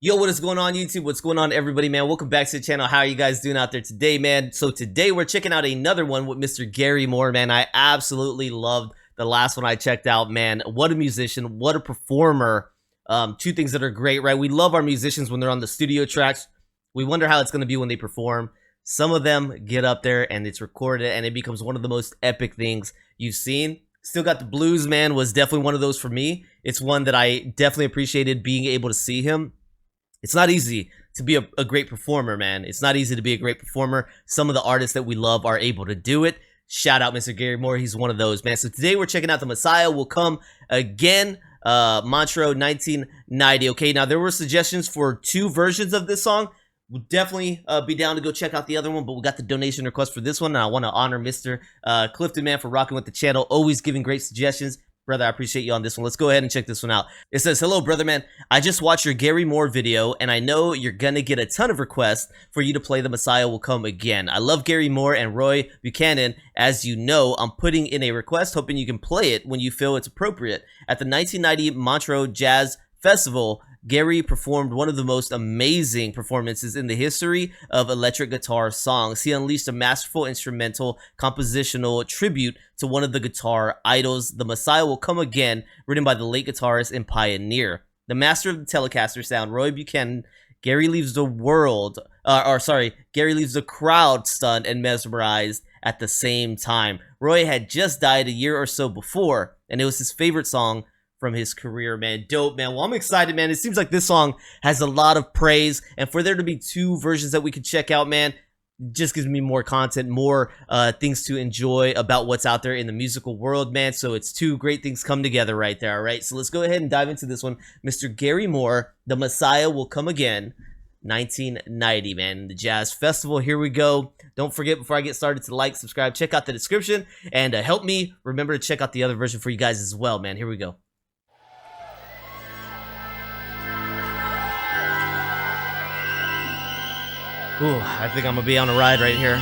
Yo, what is going on, YouTube? What's going on, everybody, man? Welcome back to the channel. How are you guys doing out there today, man? So today we're checking out another one with Mr. Gary Moore, man. I absolutely loved the last one I checked out, man. What a musician, what a performer. Two things that are great, right? We love our musicians when they're on the studio tracks. We wonder how it's going to be when they perform. Some of them get up there and it's recorded and it becomes one of the most epic things you've seen. Still Got the Blues, man, was definitely one of those for me. It's one that I definitely appreciated being able to see him. It's not easy to be a great performer, man. It's not easy to be a great performer. Some of the artists that we love are able to do it. Shout out Mr. Gary Moore. He's one of those, man. So today we're checking out The Messiah Will Come Again, Montreux 1990. Okay, now there were suggestions for two versions of this song. We'll definitely be down to go check out the other one, but we got the donation request for this one, and I want to honor Mr. Clifton, man, for rocking with the channel, always giving great suggestions. Brother, I appreciate you on this one. Let's go ahead and check this one out. It says, hello, brother, man. I just watched your Gary Moore video, and I know you're going to get a ton of requests for you to play The Messiah Will Come Again. I love Gary Moore and Roy Buchanan. As you know, I'm putting in a request, hoping you can play it when you feel it's appropriate. At the 1990 Montreux Jazz Festival, Gary performed one of the most amazing performances in the history of electric guitar songs. He unleashed a masterful instrumental compositional tribute to one of the guitar idols, The Messiah Will Come Again, written by the late guitarist and pioneer. The master of the Telecaster sound, Roy Buchanan, Gary leaves the crowd stunned and mesmerized at the same time. Roy had just died a year or so before, and it was his favorite song from his career, man. Dope, man. Well, I'm excited, man. It seems like this song has a lot of praise, and for there to be two versions that we could check out, man, just gives me more content, more things to enjoy about what's out there in the musical world, man. So it's two great things come together right there, all right? So let's go ahead and dive into this one. Mr. Gary Moore, The Messiah Will Come Again, 1990, man. The Jazz Festival, here we go. Don't forget, before I get started, to like, subscribe, check out the description, and help me remember to check out the other version for you guys as well, man. Here we go. Ooh, I think I'm gonna be on a ride right here.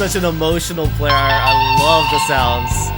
such an emotional player. I love the sounds.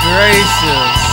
Gracious.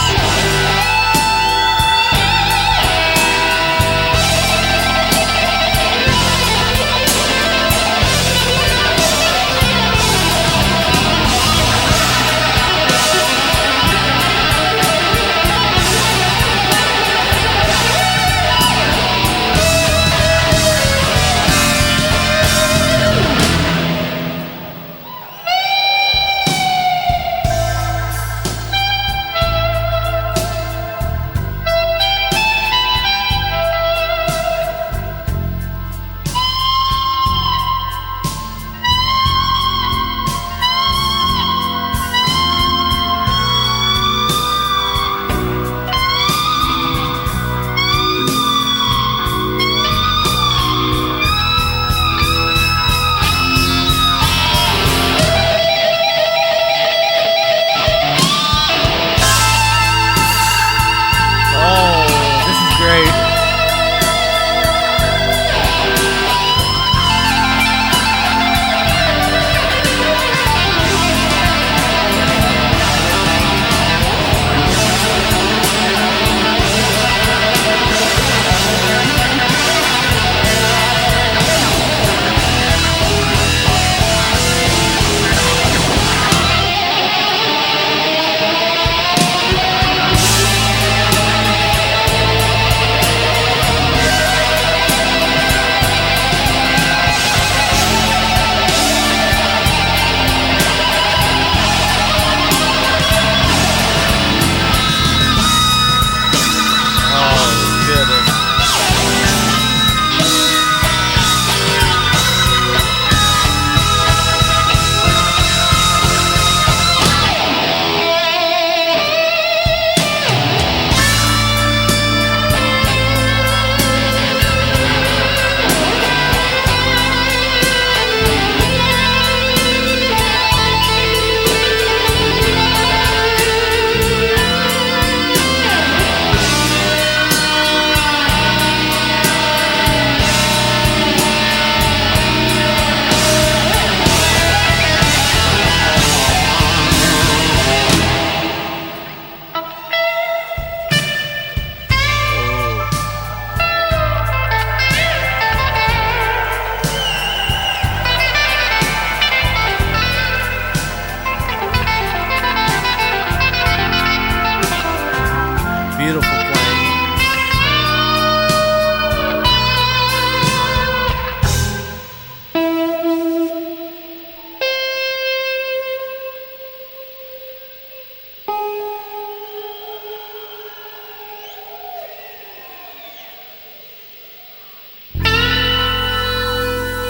Beautiful playing.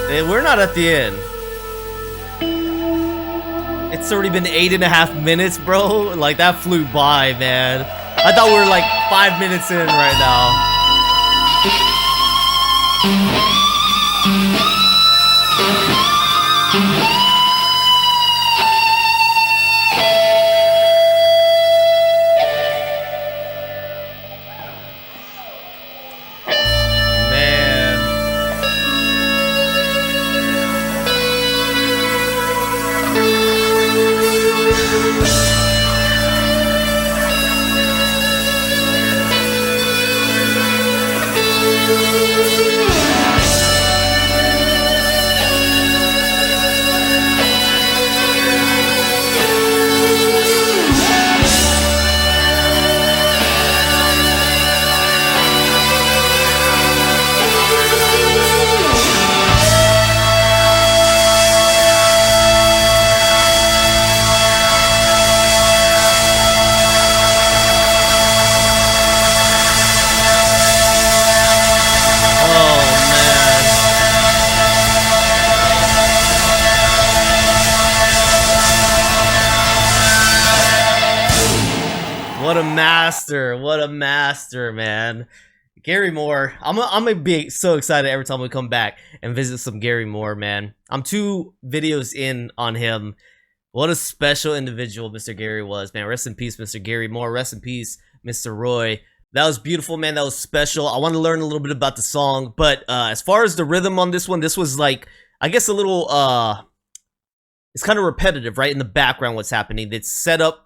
Hey, we're not at the end. It's already been 8.5 minutes, bro. Like, that flew by, man. I thought we were like 5 minutes in right now. What a master. What a master, man. Gary Moore. I'm gonna be so excited every time we come back and visit some Gary Moore, man. I'm 2 videos in on him. What a special individual Mr. Gary was, man. Rest in peace, Mr. Gary Moore. Rest in peace, Mr. Roy. That was beautiful, man. That was special. I want to learn a little bit about the song, but as far as the rhythm on this one, this was like, I guess a little, it's kind of repetitive, right? In the background, what's happening. It's set up,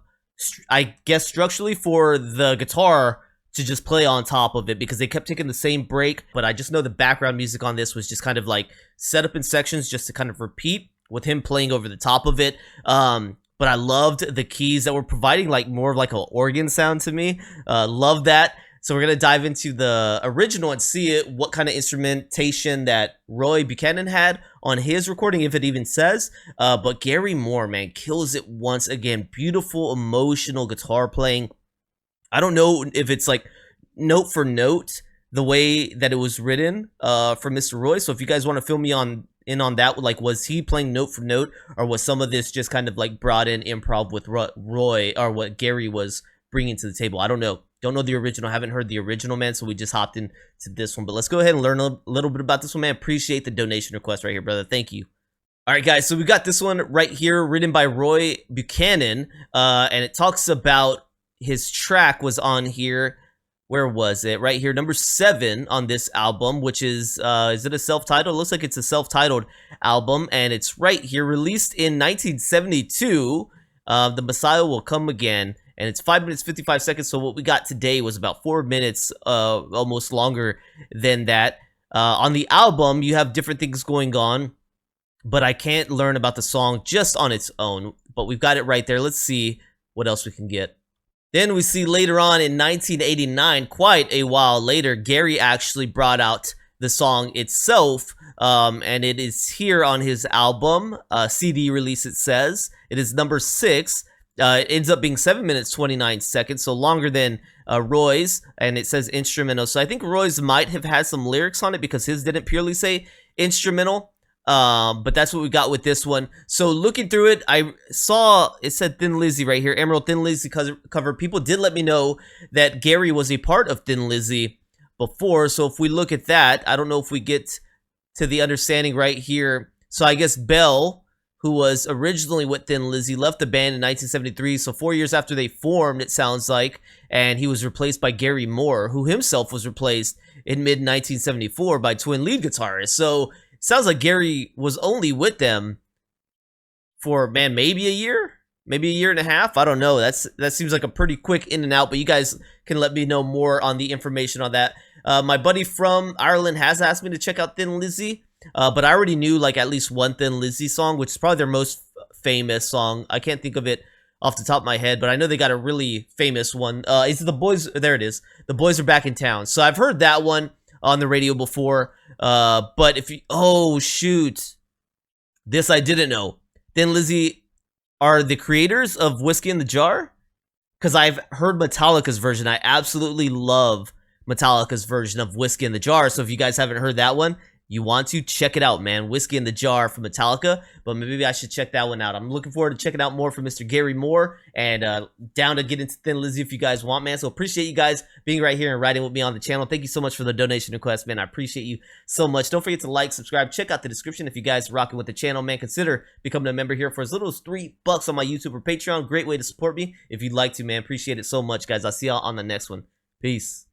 I guess, structurally for the guitar to just play on top of it because they kept taking the same break. But I just know the background music on this was just kind of like set up in sections just to kind of repeat with him playing over the top of it. But I loved the keys that were providing like more of like an organ sound to me. Love that. So we're gonna dive into the original and see what kind of instrumentation that Roy Buchanan had on his recording, if it even says. But Gary Moore, man, kills it once again. Beautiful, emotional guitar playing. I don't know if it's like note for note the way that it was written for Mr. Roy. So if you guys want to fill me in on that, like, was he playing note for note, or was some of this just kind of like brought in improv with Roy, or what Gary was bringing to the table? I don't know. Don't know the original. Haven't heard the original, man. So we just hopped into this one. But let's go ahead and learn a little bit about this one, man. Appreciate the donation request right here, brother. Thank you. All right, guys. So we got this one right here, written by Roy Buchanan, and it talks about his track was on here. Where was it? Right here, number 7 on this album, which is it a self-titled? Looks like it's a self-titled album, and it's right here, released in 1972. The Messiah Will Come Again, and it's 5 minutes 55 seconds. So what we got today was about 4 minutes, almost longer than that. On the album, you have different things going on, but I can't learn about the song just on its own. But we've got it right there. Let's see what else we can get. Then we see later on in 1989, quite a while later, Gary actually brought out the song itself, and it is here on his album, CD release, it says. It is number 6. It ends up being 7 minutes 29 seconds, so longer than Roy's, and it says instrumental. So I think Roy's might have had some lyrics on it because his didn't purely say instrumental. But that's what we got with this one. So looking through it, I saw it said Thin Lizzy right here, Emerald Thin Lizzy cover. People did let me know that Gary was a part of Thin Lizzy before. So if we look at that, I don't know if we get to the understanding right here. So I guess Bell, who was originally with Thin Lizzy, left the band in 1973. So 4 years after they formed, it sounds like, and he was replaced by Gary Moore, who himself was replaced in mid 1974 by twin lead guitarist. So sounds like Gary was only with them for, man, maybe a year and a half. I don't know. That seems like a pretty quick in and out, but you guys can let me know more on the information on that. My buddy from Ireland has asked me to check out Thin Lizzy, but I already knew like at least one Thin Lizzy song, which is probably their most famous song. I can't think of it off the top of my head, but I know they got a really famous one. Is it The Boys? There it is. The Boys Are Back in Town. So I've heard that one on the radio before, but if you, oh shoot, this I didn't know. Thin Lizzy are the creators of Whiskey in the Jar, because I've heard Metallica's version. I absolutely love Metallica's version of Whiskey in the Jar. So if you guys haven't heard that one, you want to check it out, man. Whiskey in the Jar from Metallica, but maybe I should check that one out. I'm looking forward to checking out more from Mr. Gary Moore, and down to get into Thin Lizzy if you guys want, man. So appreciate you guys being right here and riding with me on the channel. Thank you so much for the donation request, man. I appreciate you so much. Don't forget to like, subscribe, check out the description if you guys are rocking with the channel, man. Consider becoming a member here for as little as $3 on my YouTube or Patreon. Great way to support me if you'd like to, man. Appreciate it so much, guys. I'll see y'all on the next one. Peace.